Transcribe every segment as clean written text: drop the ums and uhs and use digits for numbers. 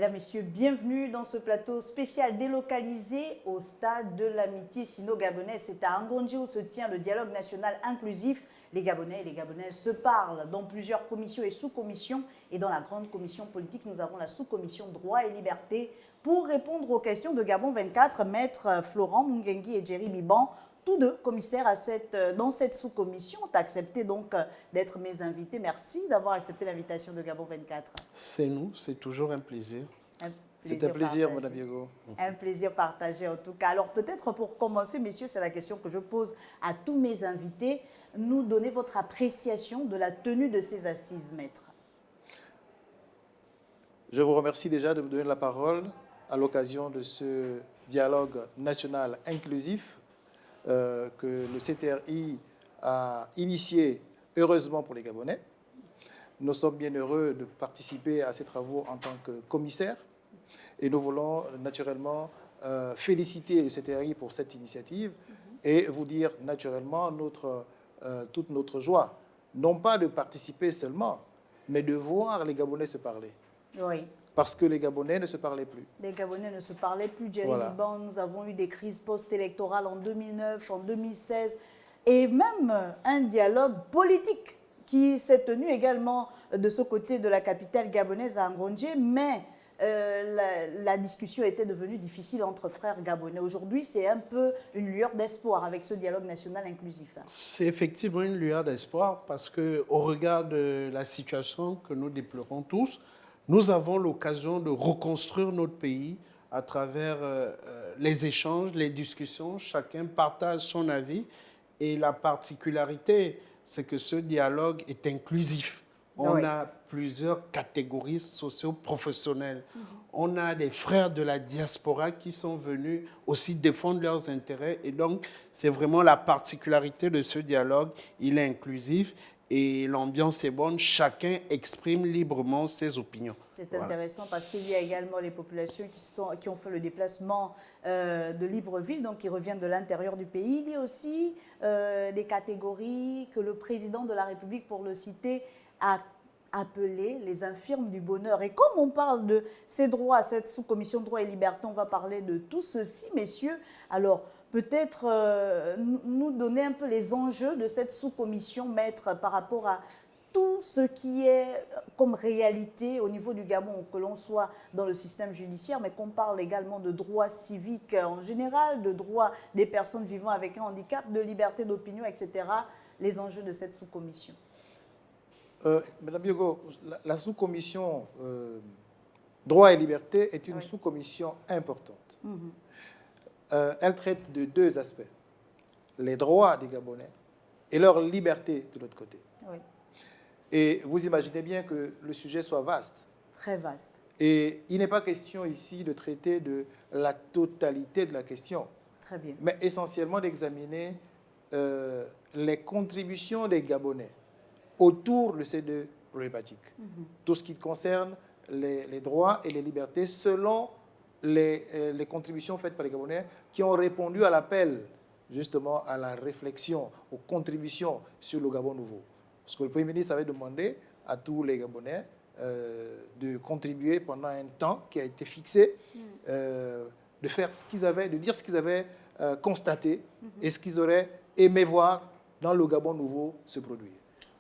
Mesdames, Messieurs, bienvenue dans ce plateau spécial délocalisé au stade de l'amitié sino-gabonaise. C'est à Angonji où se tient le dialogue national inclusif. Les Gabonais et les Gabonaises se parlent dans plusieurs commissions et sous-commissions. Et dans la grande commission politique, nous avons la sous-commission droit et liberté. Pour répondre aux questions de Gabon 24, maître Florent Mungengi et Jerry Biban, tous deux commissaires dans cette sous-commission, ont accepté donc d'être mes invités. Merci d'avoir accepté l'invitation de Gabon 24. C'est nous, c'est toujours un plaisir. C'est un plaisir, Mme Biego. Un plaisir partagé en tout cas. Alors peut-être pour commencer, messieurs, c'est la question que je pose à tous mes invités. Nous donner votre appréciation de la tenue de ces assises, maître. Je vous remercie déjà de me donner la parole à l'occasion de ce dialogue national inclusif que le CTRI a initié heureusement pour les Gabonais. Nous sommes bien heureux de participer à ces travaux en tant que commissaire et nous voulons naturellement féliciter le CTRI pour cette initiative et vous dire naturellement toute notre joie, non pas de participer seulement, mais de voir les Gabonais se parler. Oui. Parce que les Gabonais ne se parlaient plus. Les Gabonais ne se parlaient plus. Jerry Voilà. Liban, nous avons eu des crises post-électorales en 2009, en 2016, et même un dialogue politique qui s'est tenu également de ce côté de la capitale gabonaise à Angonji, mais la discussion était devenue difficile entre frères gabonais. Aujourd'hui, c'est un peu une lueur d'espoir avec ce dialogue national inclusif. C'est effectivement une lueur d'espoir parce qu'au regard de la situation que nous déplorons tous, nous avons l'occasion de reconstruire notre pays à travers les échanges, les discussions. Chacun partage son avis et la particularité, c'est que ce dialogue est inclusif. On a plusieurs catégories socio-professionnelles. On a des frères de la diaspora qui sont venus aussi défendre leurs intérêts. Et donc, c'est vraiment la particularité de ce dialogue. Il est inclusif et l'ambiance est bonne. Chacun exprime librement ses opinions. C'est intéressant parce qu'il y a également les populations qui ont fait le déplacement de Libreville, donc qui reviennent de l'intérieur du pays. Il y a aussi des catégories que le président de la République, pour le citer, a appelées les infirmes du bonheur. Et comme on parle de ces droits, cette sous-commission droits et libertés, on va parler de tout ceci, messieurs. Alors, peut-être nous donner un peu les enjeux de cette sous-commission, maître, par rapport à tout ce qui est comme réalité au niveau du Gabon, que l'on soit dans le système judiciaire, mais qu'on parle également de droits civiques en général, de droits des personnes vivant avec un handicap, de liberté d'opinion, etc., les enjeux de cette sous-commission. Madame Biego, la sous-commission droit et liberté est une sous-commission importante. Elle traite de deux aspects, les droits des Gabonais et leur liberté de l'autre côté. Oui. Et vous imaginez bien que le sujet soit vaste. Très vaste. Et il n'est pas question ici de traiter de la totalité de la question. Très bien. Mais essentiellement d'examiner les contributions des Gabonais autour de ces deux problématiques. Tout ce qui concerne les droits et les libertés selon les contributions faites par les Gabonais qui ont répondu à l'appel justement à la réflexion, aux contributions sur le Gabon nouveau. Parce que le Premier ministre avait demandé à tous les Gabonais de contribuer pendant un temps qui a été fixé, de faire ce qu'ils avaient, de dire ce qu'ils avaient constaté et ce qu'ils auraient aimé voir dans le Gabon nouveau se produire.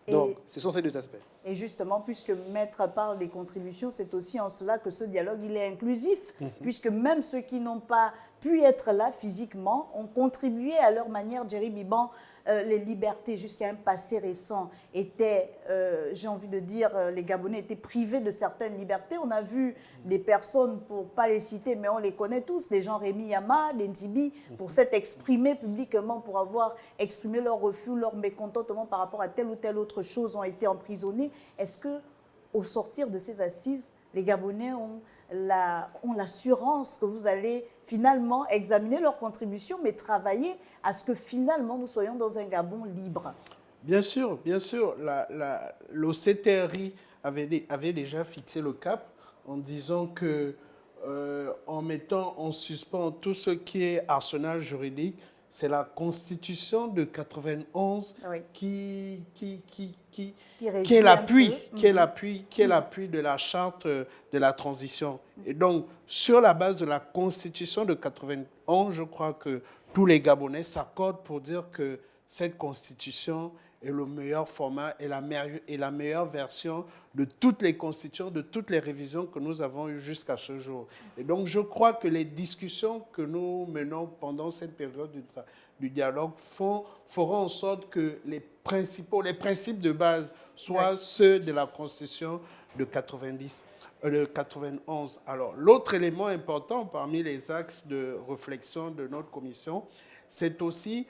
Donc, ce sont ces deux aspects. Et justement, puisque Maître parle des contributions, c'est aussi en cela que ce dialogue il est inclusif, puisque même ceux qui n'ont pas pu être là physiquement ont contribué à leur manière. Jerry Biban, les libertés jusqu'à un passé récent étaient, j'ai envie de dire, les Gabonais étaient privés de certaines libertés. On a vu des personnes, pour ne pas les citer, mais on les connaît tous, des gens Rémi Yama, des Nzibi, pour s'être exprimés publiquement, pour avoir exprimé leur refus, leur mécontentement par rapport à telle ou telle autre chose, ont été emprisonnés. Est-ce qu'au sortir de ces assises, les Gabonais ont l'assurance que vous allez finalement examiner leurs contributions, mais travailler à ce que finalement nous soyons dans un Gabon libre? Bien sûr, bien sûr. Le CTRI avait déjà fixé le cap en disant que, en mettant en suspens tout ce qui est arsenal juridique, c'est la Constitution de 91 Oui. qui Qui régit est un l'appui, peu. qui est l'appui de la charte de la transition. Et donc, sur la base de la Constitution de 91, je crois que tous les Gabonais s'accordent pour dire que cette Constitution est le meilleur format et la meilleure version de toutes les constitutions, de toutes les révisions que nous avons eues jusqu'à ce jour. Et donc, je crois que les discussions que nous menons pendant cette période du dialogue feront en sorte que les principes de base soient ceux de la Constitution de 91. Alors, l'autre élément important parmi les axes de réflexion de notre commission, c'est aussi,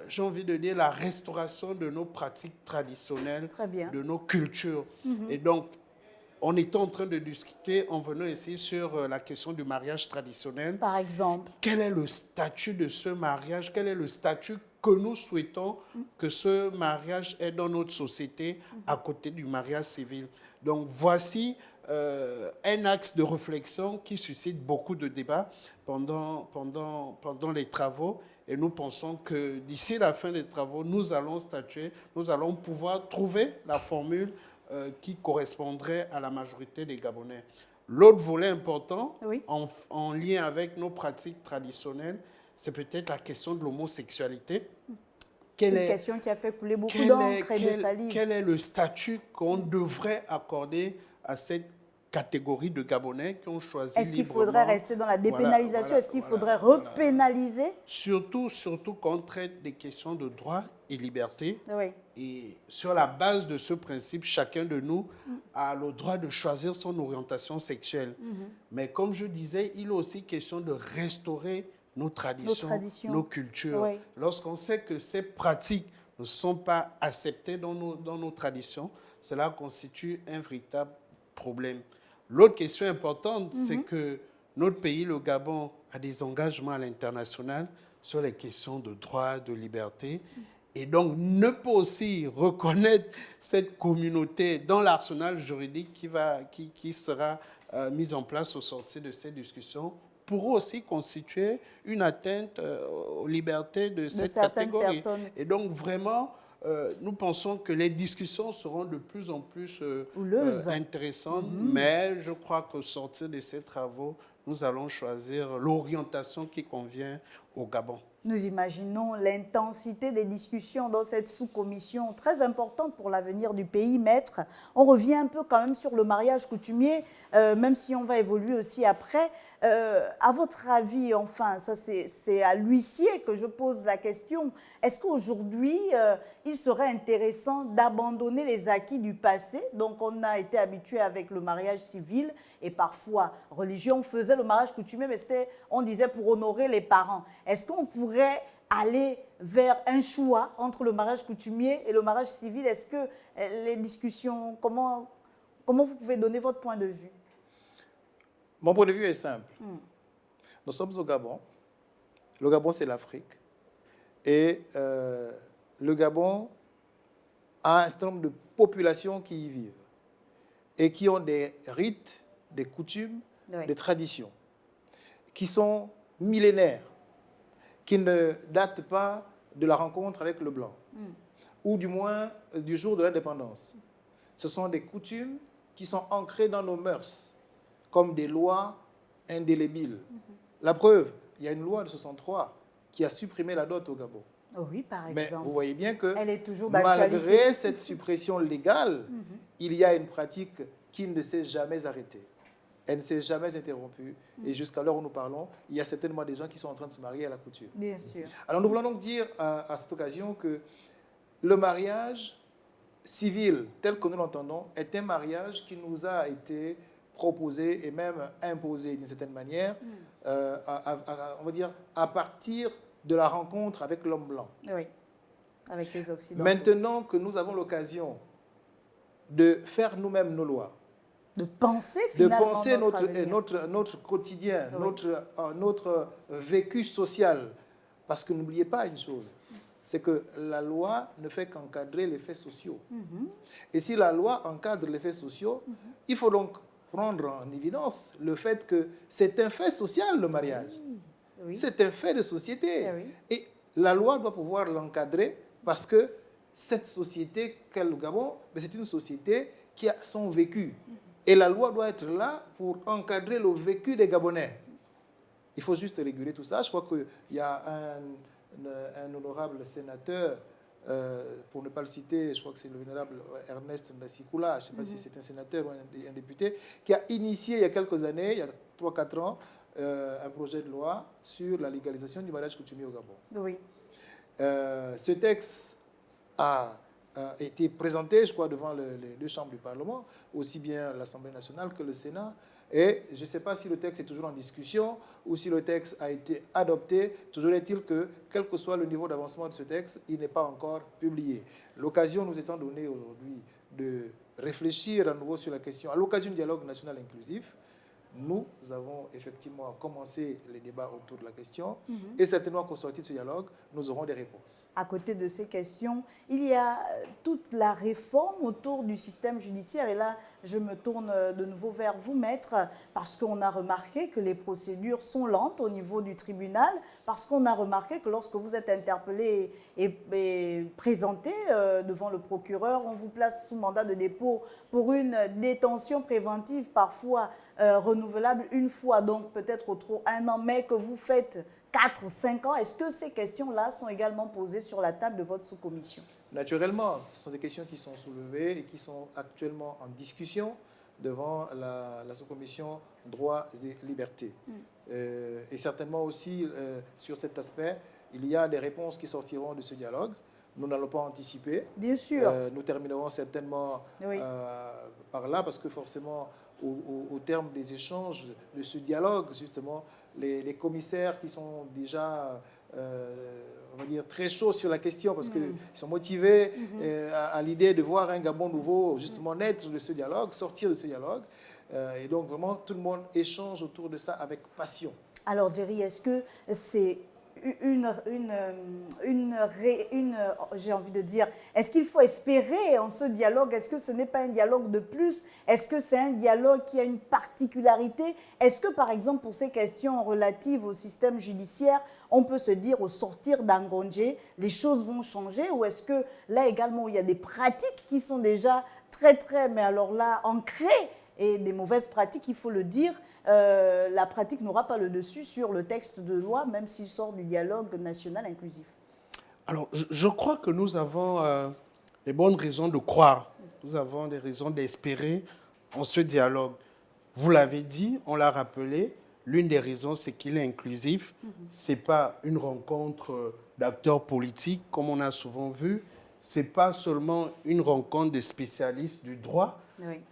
j'ai envie de dire, la restauration de nos pratiques traditionnelles, de nos cultures. Et donc, on était en train de discuter, en venant ici, sur la question du mariage traditionnel. Par exemple. Quel est le statut de ce mariage? Quel est le statut que nous souhaitons que ce mariage ait dans notre société à côté du mariage civil? Donc, voici un axe de réflexion qui suscite beaucoup de débats pendant les travaux. Et nous pensons que d'ici la fin des travaux, nous allons statuer, nous allons pouvoir trouver la formule qui correspondrait à la majorité des Gabonais. L'autre volet important, en lien avec nos pratiques traditionnelles, c'est peut-être la question de l'homosexualité. Une question qui a fait couler beaucoup d'encre et de salive. Quel est le statut qu'on devrait accorder à cette catégorie de Gabonais qui ont choisi librement? Est-ce qu'il faudrait rester dans la dépénalisation? Est-ce qu'il faudrait repénaliser? Surtout qu'on traite des questions de droit et liberté. Oui. Et sur la base de ce principe, chacun de nous a le droit de choisir son orientation sexuelle. Mais comme je disais, il est aussi question de restaurer nos traditions, nos cultures. Oui. Lorsqu'on sait que ces pratiques ne sont pas acceptées dans nos traditions, cela constitue un véritable problème. L'autre question importante, c'est que notre pays, le Gabon, a des engagements à l'international sur les questions de droit, de liberté. Et donc, ne peut aussi reconnaître cette communauté dans l'arsenal juridique qui sera mise en place au sortir de ces discussions pourrait aussi constituer une atteinte aux libertés de cette catégorie. Personnes. Et donc, vraiment, nous pensons que les discussions seront de plus en plus intéressantes, mais je crois qu'au sortir de ces travaux, nous allons choisir l'orientation qui convient au Gabon. Nous imaginons l'intensité des discussions dans cette sous-commission très importante pour l'avenir du pays, maître. On revient un peu quand même sur le mariage coutumier, même si on va évoluer aussi après. À votre avis, enfin, ça c'est à l'huissier que je pose la question, est-ce qu'aujourd'hui, il serait intéressant d'abandonner les acquis du passé? Donc on a été habitué avec le mariage civil et parfois religieux, on faisait le mariage coutumier, mais on disait pour honorer les parents. Est-ce qu'on pourrait aller vers un choix entre le mariage coutumier et le mariage civil? Est-ce que les discussions, comment vous pouvez donner votre point de vue? Mon point de vue est simple. Nous sommes au Gabon. Le Gabon, c'est l'Afrique. Et le Gabon a un certain nombre de populations qui y vivent et qui ont des rites, des coutumes, des traditions qui sont millénaires, qui ne datent pas de la rencontre avec le blanc, ou du moins du jour de l'indépendance. Ce sont des coutumes qui sont ancrées dans nos mœurs, comme des lois indélébiles. La preuve, il y a une loi de 63 qui a supprimé la dot au Gabon. Oh oui, par exemple. Mais vous voyez bien que elle est toujours malgré cette suppression légale, il y a une pratique qui ne s'est jamais arrêtée. Elle ne s'est jamais interrompue. Et jusqu'à l'heure où nous parlons, il y a certainement des gens qui sont en train de se marier à la couture. Bien sûr. Alors nous voulons donc dire à cette occasion que le mariage civil, tel que nous l'entendons, est un mariage qui nous a été proposé et même imposé d'une certaine manière, on va dire, à partir de la rencontre avec l'homme blanc. Oui, avec les Occidentaux. Maintenant que nous avons l'occasion de faire nous-mêmes nos lois, de penser finalement notre quotidien, notre vécu social. Parce que n'oubliez pas une chose, c'est que la loi ne fait qu'encadrer les faits sociaux. Et si la loi encadre les faits sociaux, il faut donc prendre en évidence le fait que c'est un fait social, le mariage. Oui. C'est un fait de société. Et la loi doit pouvoir l'encadrer parce que cette société qu'est le Gabon, c'est une société qui a son vécu. Et la loi doit être là pour encadrer le vécu des Gabonais. Il faut juste réguler tout ça. Je crois qu'il y a un honorable sénateur, pour ne pas le citer, je crois que c'est le vénérable Ernest Ndasikula, je ne sais pas si c'est un sénateur ou un député, qui a initié il y a quelques années, il y a 3-4 ans, un projet de loi sur la légalisation du mariage coutumier au Gabon. Oui. Ce texte a été présenté, je crois, devant les deux chambres du Parlement, aussi bien l'Assemblée nationale que le Sénat. Et je ne sais pas si le texte est toujours en discussion ou si le texte a été adopté. Toujours est-il que, quel que soit le niveau d'avancement de ce texte, il n'est pas encore publié. L'occasion nous étant donnée aujourd'hui de réfléchir à nouveau sur la question, à l'occasion du dialogue national inclusif, nous avons effectivement commencé les débats autour de la question et certainement qu'au sortir de ce dialogue, nous aurons des réponses. À côté de ces questions, il y a toute la réforme autour du système judiciaire. Et là, je me tourne de nouveau vers vous, maître, parce qu'on a remarqué que les procédures sont lentes au niveau du tribunal, parce qu'on a remarqué que lorsque vous êtes interpellé et présenté devant le procureur, on vous place sous mandat de dépôt pour une détention préventive parfois renouvelable une fois, donc peut-être au trop 1 an, mais que vous faites 4-5 ans. Est-ce que ces questions-là sont également posées sur la table de votre sous-commission? Naturellement, ce sont des questions qui sont soulevées et qui sont actuellement en discussion devant la sous-commission droits et libertés. Et certainement aussi, sur cet aspect, il y a des réponses qui sortiront de ce dialogue. Nous n'allons pas anticiper. Bien sûr. Nous terminerons certainement par là, parce que forcément, au terme des échanges de ce dialogue, justement, les commissaires qui sont déjà, on va dire, très chauds sur la question, parce qu'ils sont motivés à l'idée de voir un Gabon nouveau, justement, naître de ce dialogue, sortir de ce dialogue. Et donc, vraiment, tout le monde échange autour de ça avec passion. Alors, Jerry, est-ce que c'est j'ai envie de dire, est-ce qu'il faut espérer en ce dialogue? Est-ce que ce n'est pas un dialogue de plus? Est-ce que c'est un dialogue qui a une particularité? Est-ce que, par exemple, pour ces questions relatives au système judiciaire, on peut se dire au sortir d'Angondjé, les choses vont changer? Ou est-ce que là également, il y a des pratiques qui sont déjà très, mais alors là, ancrées, et des mauvaises pratiques, il faut le dire, la pratique n'aura pas le dessus sur le texte de loi, même s'il sort du dialogue national inclusif? Alors, je crois que nous avons des bonnes raisons de croire. Nous avons des raisons d'espérer en ce dialogue. Vous l'avez dit, on l'a rappelé, l'une des raisons, c'est qu'il est inclusif. Ce n'est pas une rencontre d'acteurs politiques, comme on a souvent vu. Ce n'est pas seulement une rencontre de spécialistes du droit,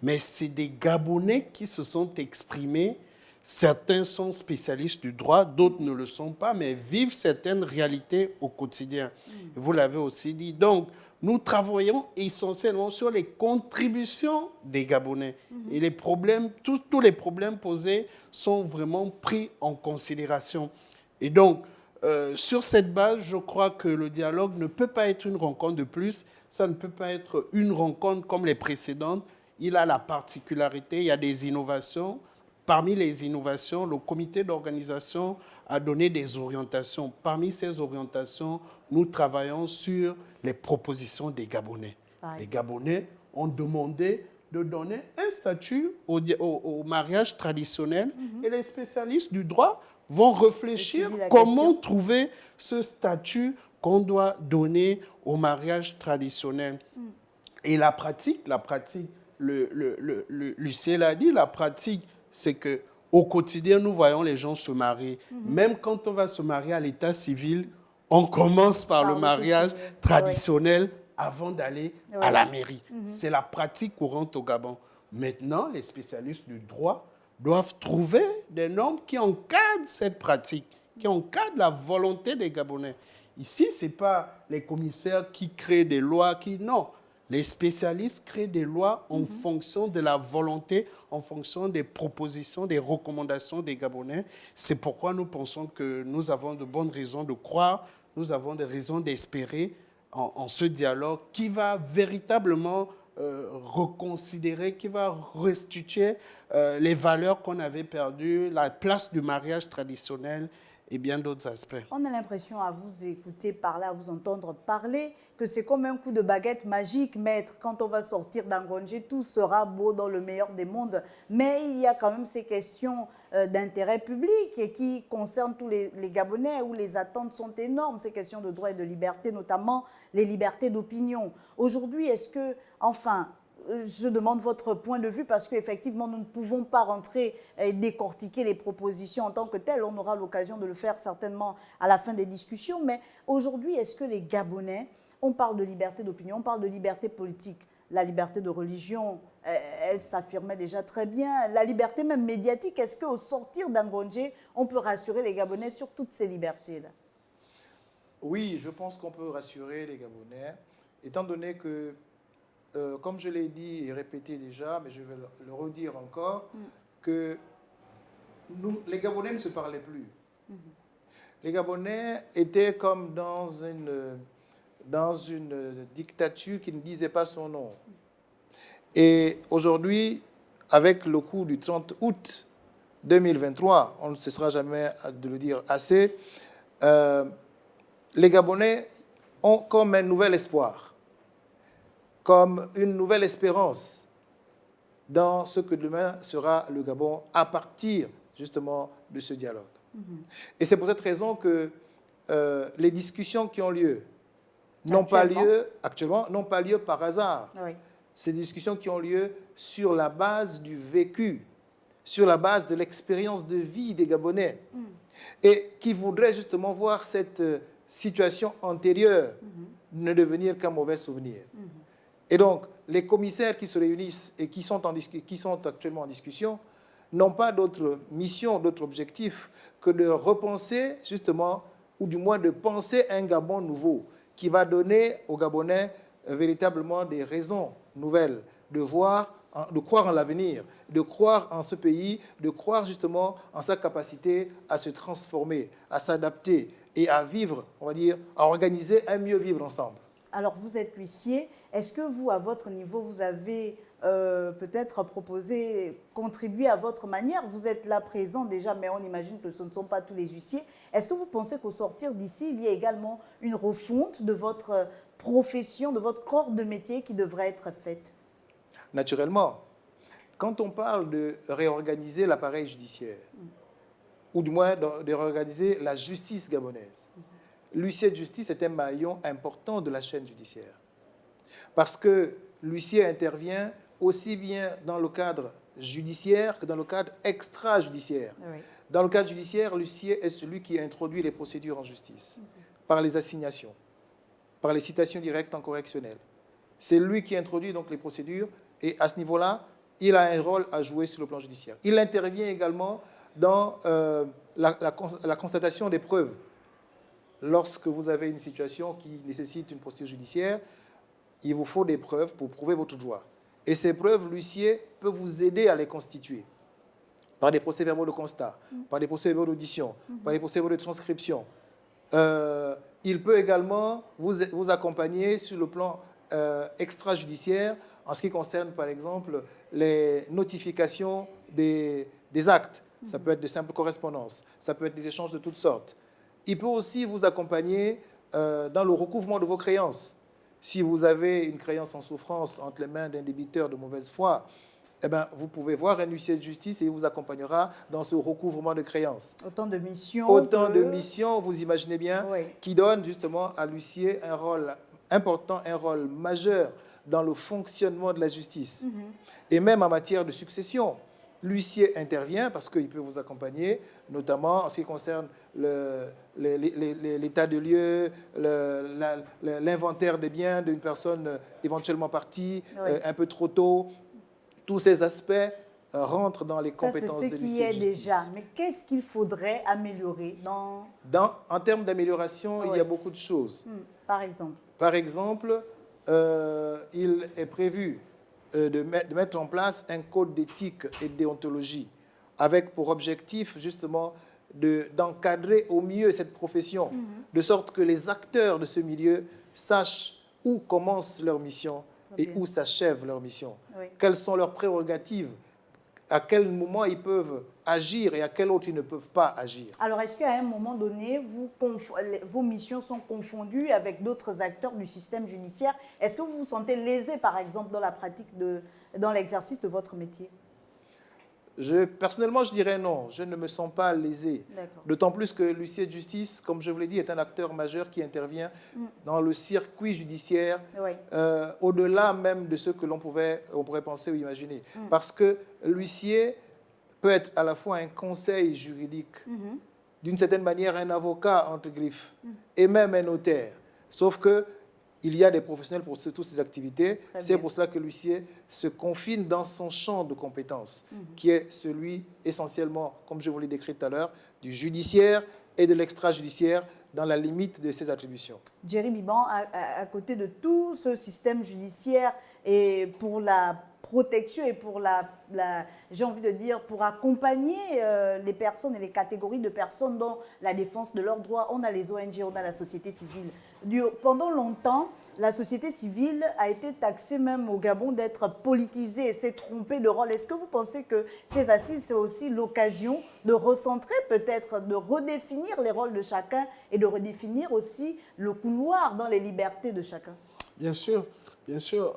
mais c'est des Gabonais qui se sont exprimés. Certains sont spécialistes du droit, d'autres ne le sont pas, mais vivent certaines réalités au quotidien. Vous l'avez aussi dit. Donc, nous travaillons essentiellement sur les contributions des Gabonais. Et les problèmes, tous les problèmes posés sont vraiment pris en considération. Et donc, sur cette base, je crois que le dialogue ne peut pas être une rencontre de plus. Ça ne peut pas être une rencontre comme les précédentes. Il a la particularité, il y a des innovations. Parmi les innovations, le comité d'organisation a donné des orientations. Parmi ces orientations, nous travaillons sur les propositions des Gabonais. Les Gabonais ont demandé de donner un statut au mariage traditionnel et les spécialistes du droit vont réfléchir comment trouver ce statut qu'on doit donner au mariage traditionnel. Et la pratique, Lucien l'a dit, la pratique, c'est qu'au quotidien, nous voyons les gens se marier. Même quand on va se marier à l'état civil, on commence par le mariage traditionnel avant d'aller à la mairie. C'est la pratique courante au Gabon. Maintenant, les spécialistes du droit doivent trouver des normes qui encadrent cette pratique, qui encadrent la volonté des Gabonais. Ici, ce n'est pas les commissaires qui créent des lois, non. Les spécialistes créent des lois en fonction de la volonté, en fonction des propositions, des recommandations des Gabonais. C'est pourquoi nous pensons que nous avons de bonnes raisons de croire, nous avons des raisons d'espérer en ce dialogue qui va véritablement reconsidérer, qui va restituer les valeurs qu'on avait perdues, la place du mariage traditionnel et bien d'autres aspects. On a l'impression à vous écouter parler, à vous entendre parler, que c'est comme un coup de baguette magique, maître. Quand on va sortir d'Angondje, tout sera beau dans le meilleur des mondes. Mais il y a quand même ces questions d'intérêt public et qui concernent tous les Gabonais, où les attentes sont énormes. Ces questions de droit et de liberté, notamment les libertés d'opinion. Aujourd'hui, est-ce que, enfin, je demande votre point de vue parce qu'effectivement, nous ne pouvons pas rentrer et décortiquer les propositions en tant que telles. On aura l'occasion de le faire certainement à la fin des discussions. Mais aujourd'hui, est-ce que les Gabonais, on parle de liberté d'opinion, on parle de liberté politique, la liberté de religion, elle s'affirmait déjà très bien. La liberté même médiatique, est-ce qu'au sortir d'Angondje, on peut rassurer les Gabonais sur toutes ces libertés-là? Oui, je pense qu'on peut rassurer les Gabonais, étant donné que, comme je l'ai dit et répété déjà, mais je vais le redire encore, que les Gabonais ne se parlaient plus. Les Gabonais étaient comme dans une dictature qui ne disait pas son nom. Et aujourd'hui, avec le coup du 30 août 2023, on ne cessera jamais de le dire assez, les Gabonais ont comme un nouvel espoir, comme une nouvelle espérance dans ce que demain sera le Gabon à partir justement de ce dialogue. Et c'est pour cette raison que les discussions qui ont lieu n'ont pas lieu actuellement, n'ont pas lieu par hasard. Oui. Ces discussions qui ont lieu sur la base du vécu, sur la base de l'expérience de vie des Gabonais, et qui voudraient justement voir cette situation antérieure ne devenir qu'un mauvais souvenir. Et donc, les commissaires qui se réunissent et qui sont actuellement en discussion n'ont pas d'autre mission, d'autre objectif que de repenser justement, ou du moins de penser un Gabon nouveau, qui va donner aux Gabonais véritablement des raisons nouvelles de croire en l'avenir, de croire en ce pays, de croire justement en sa capacité à se transformer, à s'adapter et à vivre, on va dire, à organiser un mieux vivre ensemble. Alors, vous êtes huissier. Est-ce que vous, à votre niveau, vous avez peut-être proposé, contribué à votre manière? Vous êtes là présent déjà, mais on imagine que ce ne sont pas tous les huissiers. Est-ce que vous pensez qu'au sortir d'ici, il y a également une refonte de votre profession, de votre corps de métier qui devrait être faite? Naturellement, quand on parle de réorganiser l'appareil judiciaire, ou du moins de réorganiser la justice gabonaise, l'huissier de justice est un maillon important de la chaîne judiciaire. Parce que l'huissier intervient aussi bien dans le cadre judiciaire que dans le cadre extrajudiciaire. Oui. Dans le cadre judiciaire, l'huissier est celui qui introduit les procédures en justice, par les assignations, par les citations directes en correctionnel. C'est lui qui introduit donc les procédures et à ce niveau-là, il a un rôle à jouer sur le plan judiciaire. Il intervient également dans la constatation des preuves. Lorsque vous avez une situation qui nécessite une procédure judiciaire, il vous faut des preuves pour prouver votre droit. Et ces preuves, l'huissier peut vous aider à les constituer par des procès-verbaux de constat, par des procès-verbaux d'audition, par des procès-verbaux de transcription. Il peut également vous accompagner sur le plan extrajudiciaire en ce qui concerne, par exemple, les notifications des actes. Ça peut être de simples correspondances, ça peut être des échanges de toutes sortes. Il peut aussi vous accompagner dans le recouvrement de vos créances. Si vous avez une créance en souffrance entre les mains d'un débiteur de mauvaise foi, eh bien, vous pouvez voir un huissier de justice et il vous accompagnera dans ce recouvrement de créances. Autant de missions. Autant de missions, vous imaginez bien, oui, qui donnent justement à l'huissier un rôle important, un rôle majeur dans le fonctionnement de la justice. Et même en matière de succession, l'huissier intervient parce qu'il peut vous accompagner, notamment en ce qui concerne l'état de lieu, l'inventaire des biens d'une personne éventuellement partie, oui, un peu trop tôt. Tous ces aspects rentrent dans les compétences de l'huissier de justice. Ça, c'est ce qui est déjà. Mais qu'est-ce qu'il faudrait améliorer en termes d'amélioration, oui, il y a beaucoup de choses. Par exemple? Par exemple, il est prévu de mettre en place un code d'éthique et de déontologie avec pour objectif justement d'encadrer au mieux cette profession, de sorte que les acteurs de ce milieu sachent où commence leur mission et où s'achève leur mission. Oui. Quelles sont leurs prérogatives, à quel moment ils peuvent agir et à quel autre ils ne peuvent pas agir. Alors, est-ce qu'à un moment donné, vos missions sont confondues avec d'autres acteurs du système judiciaire? Est-ce que vous vous sentez lésé, par exemple, dans la pratique, dans l'exercice de votre métier? Personnellement, je dirais non. Je ne me sens pas lésé. D'accord. D'autant plus que l'huissier de justice, comme je vous l'ai dit, est un acteur majeur qui intervient dans le circuit judiciaire, Oui. au-delà même de ce que on pourrait penser ou imaginer. Parce que l'huissier peut être à la fois un conseil juridique, d'une certaine manière un avocat entre griffes, et même un notaire. Sauf que il y a des professionnels pour toutes ces activités. C'est pour cela que l'huissier se confine dans son champ de compétences, qui est celui essentiellement, comme je vous l'ai décrit tout à l'heure, du judiciaire et de l'extrajudiciaire dans la limite de ses attributions. Jerry Biban, à côté de tout ce système judiciaire et pour la protection et pour j'ai envie de dire, pour accompagner les personnes et les catégories de personnes dans la défense de leurs droits. On a les ONG, on a la société civile. Pendant longtemps, la société civile a été taxée même au Gabon d'être politisée et s'est trompée de rôle. Est-ce que vous pensez que ces assises, c'est aussi l'occasion de recentrer peut-être, de redéfinir les rôles de chacun et de redéfinir aussi le couloir dans les libertés de chacun? Bien sûr. Bien sûr,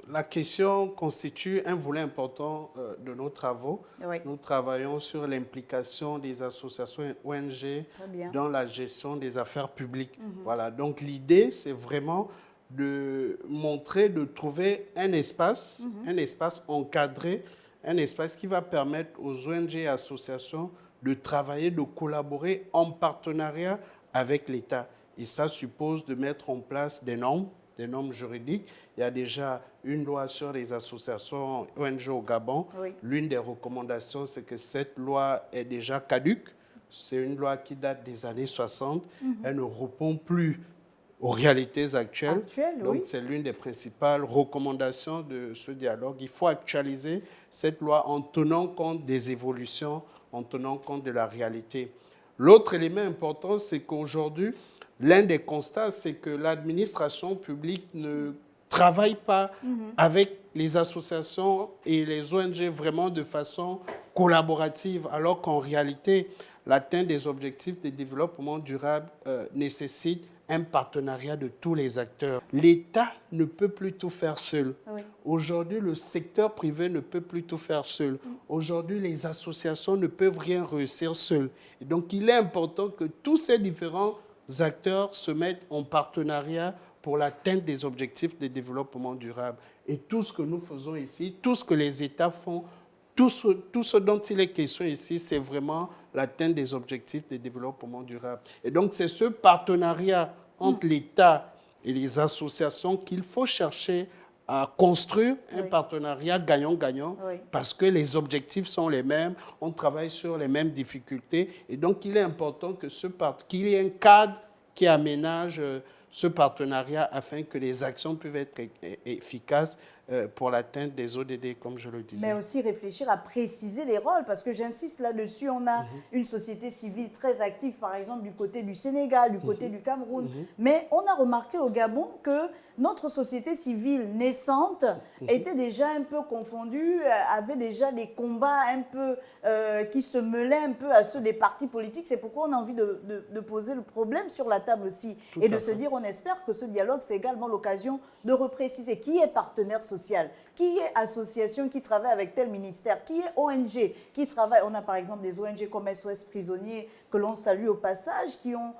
la question constitue un volet important de nos travaux. Oui. Nous travaillons sur l'implication des associations ONG dans la gestion des affaires publiques. Voilà. Donc l'idée, c'est vraiment de montrer, de trouver un espace encadré, un espace qui va permettre aux ONG et associations de travailler, de collaborer en partenariat avec l'État. Et ça suppose de mettre en place des normes juridiques. Il y a déjà une loi sur les associations ONG au Gabon. Oui. L'une des recommandations, c'est que cette loi est déjà caduque. C'est une loi qui date des années 60. Elle ne répond plus aux réalités actuelles. Donc, c'est l'une des principales recommandations de ce dialogue. Il faut actualiser cette loi en tenant compte des évolutions, en tenant compte de la réalité. L'autre élément important, c'est qu'aujourd'hui, l'un des constats, c'est que l'administration publique ne travaille pas avec les associations et les ONG vraiment de façon collaborative, alors qu'en réalité, l'atteinte des objectifs de développement durable nécessite un partenariat de tous les acteurs. L'État ne peut plus tout faire seul. Oui. Aujourd'hui, le secteur privé ne peut plus tout faire seul. Aujourd'hui, les associations ne peuvent rien réussir seules. Et donc, il est important que tous ces différents acteurs se mettent en partenariat pour l'atteinte des objectifs de développement durable. Et tout ce que nous faisons ici, tout ce que les États font, tout ce dont il est question ici, c'est vraiment l'atteinte des objectifs de développement durable. Et donc, c'est ce partenariat entre l'État et les associations qu'il faut chercher à construire un partenariat gagnant-gagnant parce que les objectifs sont les mêmes, on travaille sur les mêmes difficultés et donc il est important que qu'il y ait un cadre qui aménage ce partenariat afin que les actions puissent être efficaces pour l'atteinte des ODD, comme je le disais. Mais aussi réfléchir à préciser les rôles, parce que j'insiste là-dessus, on a une société civile très active, par exemple, du côté du Sénégal, du côté du Cameroun. Mais on a remarqué au Gabon que notre société civile naissante était déjà un peu confondue, avait déjà des combats un peu qui se mêlaient un peu à ceux des partis politiques. C'est pourquoi on a envie de poser le problème sur la table aussi et de se dire, on espère que ce dialogue, c'est également l'occasion de repréciser qui est partenaire social, qui est association qui travaille avec tel ministère, qui est ONG qui travaille. On a par exemple des ONG comme SOS Prisonniers que l'on salue au passage, qui ont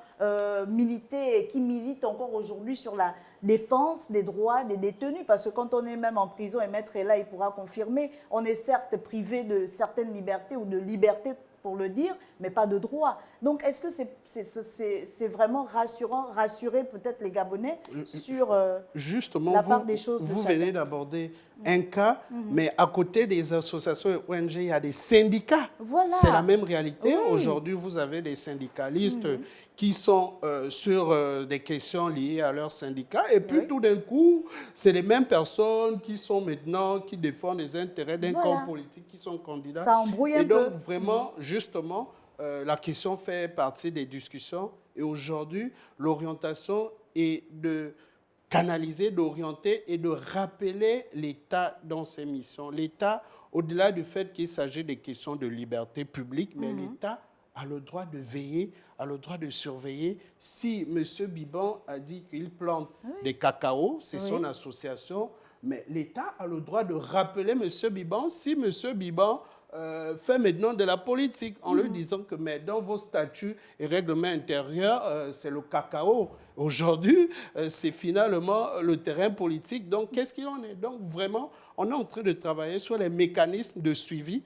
milité et qui militent encore aujourd'hui sur la défense des droits des détenus, parce que quand on est même en prison, et Maître est là, il pourra confirmer, on est certes privé de certaines libertés ou de liberté pour le dire, mais pas de droits. Donc, est-ce que c'est vraiment rassurant, rassurer peut-être les Gabonais sur justement, la part des choses de vous chacun. venez d'aborder un cas, mais à côté des associations ONG, il y a des syndicats. Voilà. C'est la même réalité. Oui. Aujourd'hui, vous avez des syndicalistes qui sont sur des questions liées à leur syndicat. Et puis, tout d'un coup, c'est les mêmes personnes qui sont maintenant, qui défendent les intérêts d'un camp politique, qui sont candidats. Ça embrouille un peu. Et donc, vraiment, justement, la question fait partie des discussions. Et aujourd'hui, l'orientation est de canaliser, d'orienter et de rappeler l'État dans ses missions. L'État, au-delà du fait qu'il s'agit des questions de liberté publique, mais l'État a le droit de veiller, a le droit de surveiller. Si M. Biban a dit qu'il plante des cacao, c'est son association, mais l'État a le droit de rappeler M. Biban si M. Biban fait maintenant de la politique en lui disant que mais dans vos statuts et règlements intérieurs, c'est le cacao. Aujourd'hui, c'est finalement le terrain politique. Donc, qu'est-ce qu'il en est? Donc, vraiment, on est en train de travailler sur les mécanismes de suivi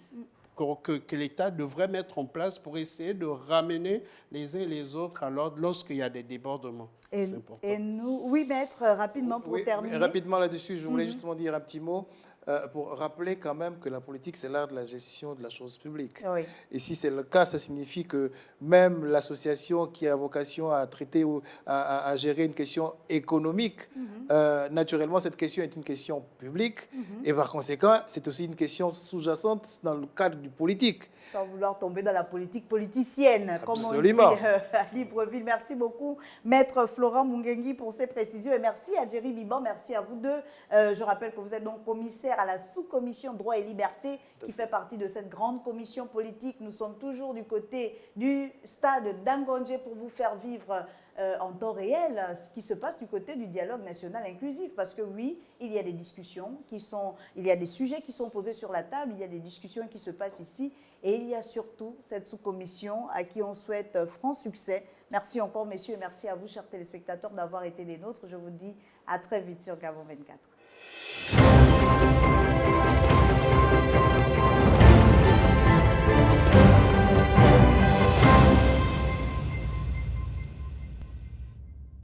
que l'État devrait mettre en place pour essayer de ramener les uns et les autres à l'ordre lorsqu'il y a des débordements. C'est important. Et nous, oui, maître, rapidement pour terminer. Rapidement là-dessus, je voulais justement dire un petit mot pour rappeler quand même que la politique, c'est l'art de la gestion de la chose publique. Oui. Et si c'est le cas, ça signifie que même l'association qui a vocation à traiter ou à gérer une question économique, naturellement, cette question est une question publique. Et par conséquent, c'est aussi une question sous-jacente dans le cadre du politique. Sans vouloir tomber dans la politique politicienne, Absolument. comme on dit à Libreville. Merci beaucoup, Maître Florent Mungengi, pour ces précisions. Et merci à Jerry Biban, merci à vous deux. Je rappelle que vous êtes donc commissaire à la sous-commission droit et liberté qui fait partie de cette grande commission politique. Nous sommes toujours du côté du stade d'Angonje pour vous faire vivre en temps réel ce qui se passe du côté du dialogue national inclusif. Parce que oui, il y a des discussions il y a des sujets qui sont posés sur la table, il y a des discussions qui se passent ici. Et il y a surtout cette sous-commission à qui on souhaite franc succès. Merci encore, messieurs, et merci à vous, chers téléspectateurs, d'avoir été des nôtres. Je vous dis à très vite sur Gabon 24.